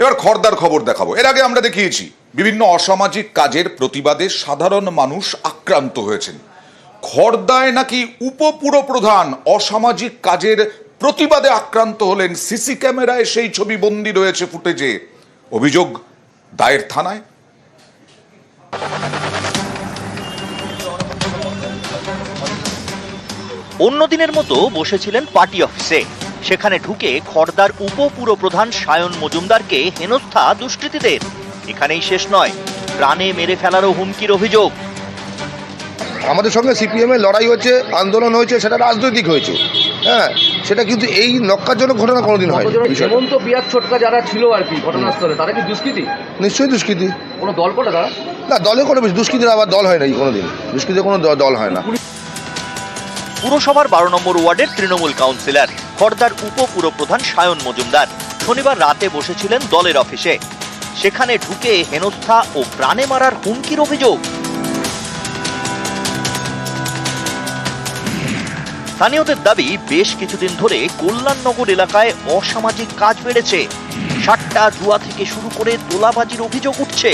এবার খড়দার খবর দেখাবো। এর আগে আমরা দেখিয়েছি বিভিন্ন অসামাজিক কাজের প্রতিবাদে সাধারণ মানুষ আক্রান্ত হয়েছেন। খড়দায় নাকি উপপুরপ্রধান অসামাজিক কাজের প্রতিবাদে আক্রান্ত হলেন। সিসি ক্যামেরায় সেই ছবি বন্দী রয়েছে ফুটেজে। অভিযোগ দায়ের থানায়। অন্যদিনের মতো বসেছিলেন পার্টি অফিসে। সেখানে ঢুকে খড়দার উপপুরপ্রধান সায়ন মজুমদারকে হেনস্থা দুষ্কৃতীদের। এখানেই শেষ নয়, প্রাণে মেরে ফেলারও হুমকির অভিযোগ। আমাদের সঙ্গে সিপিএম এর লড়াই হচ্ছে, আন্দোলন হয়েছে, সেটা রাজনৈতিক হয়েছে। হ্যাঁ, সেটা কিন্তু এই নক্কারজনক ঘটনা কোনোদিন হয়। হেমন্ত বিয়ার ছোটকা যারা ছিল আর কি ঘটনাস্থলে, তারা কি দুষ্কৃতী? নিশ্চয়ই দুষ্কৃতী। কোনো দল করে তারা? না, দলে কোনো দুষ্কৃতীর আবার দল হয় না কোনোদিন। দুষ্কৃতীর কোনো দল হয় না। পুরসভার 12 নম্বর ওয়ার্ডের তৃণমূল কাউন্সিলর খড়দার উপপুরপ্রধান সায়ন মজুমদার শনিবার রাতে বসেছিলেন দলের অফিসে। সেখানে ঢুকে হেনস্থা ও প্রাণে মারার হুমকির অভিযোগ। স্থানীয়দের দাবি, বেশ কিছুদিন ধরে কল্যাণনগর এলাকায় অসামাজিক কাজ বেড়েছে। সাট্টা জুয়া থেকে শুরু করে তোলাবাজির অভিযোগ উঠছে।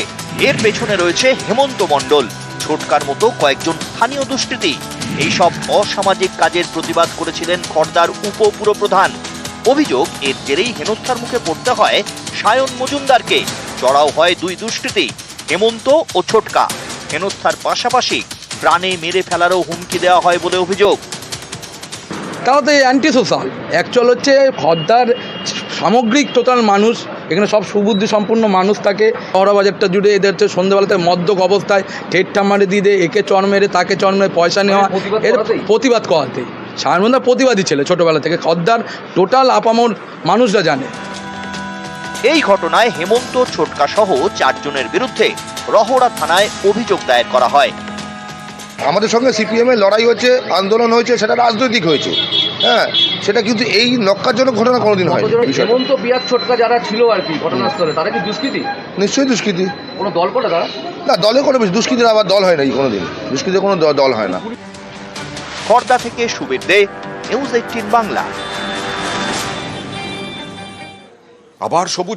এর পেছনে রয়েছে হেমন্ত মণ্ডল, ছোটকার মতো কয়েকজন স্থানীয় দুষ্কৃতী। এইসব অসামাজিক কাজের প্রতিবাদ করেছিলেন খড়দার উপপুরপ্রধান। অভিযোগ, এর জেরেই হেনস্থার মুখে পড়তে হয় সায়ন মজুমদারকে। চড়াও হয় দুই দুষ্কৃতী, হেমন্ত ও ছোটকা। হেনস্থার পাশাপাশি প্রাণে মেরে ফেলারও হুমকি দেওয়া হয় বলে অভিযোগ। তাও তো অ্যান্টি সোশ্যাল। অ্যাকচুয়াল হচ্ছে খড়দার সামগ্রিক টোটাল মানুষ, এখানে সব সুবুদ্ধি সম্পন্ন মানুষ থাকে। শহরা বাজারটা জুড়ে এদের হচ্ছে সন্ধ্যেবেলাতে মদ্যক অবস্থায় ঠেট্টা মারে দিয়ে দেয়, একে চর মেরে তাকে চর মেরে পয়সা নেওয়া, এর প্রতিবাদ করাতেই। সায়নদা প্রতিবাদী ছেলে ছোটোবেলা থেকে, খড়দার টোটাল আপামর মানুষরা জানে। এই ঘটনায় হেমন্ত, ছোটকা সহ 4 জনের বিরুদ্ধে রহড়া থানায় অভিযোগ দায়ের করা হয়। আমাদের সঙ্গে সিপিএম এর লড়াই হচ্ছে, আন্দোলন হয়েছে, সেটা রাজনৈতিক হয়েছে। হ্যাঁ, সেটা কিন্তু এই নক্কারজনক ঘটনা কোনোদিন হয়। হেমন্ত বিয়ার ছোটকা যারা ছিল আর কি ঘটনাস্থলে, তারা কি দুষ্কৃতী? নিশ্চয়ই দুষ্কৃতী। কোনো দল করে তারা? না, দলে কোনো দুষ্কৃতীর আবার দল হয় না কোনোদিন। দুষ্কৃতীর কোনো দল হয় না। খড়দা থেকে সুবীর দে, নিউজ 18 বাংলা। আবার সবুজ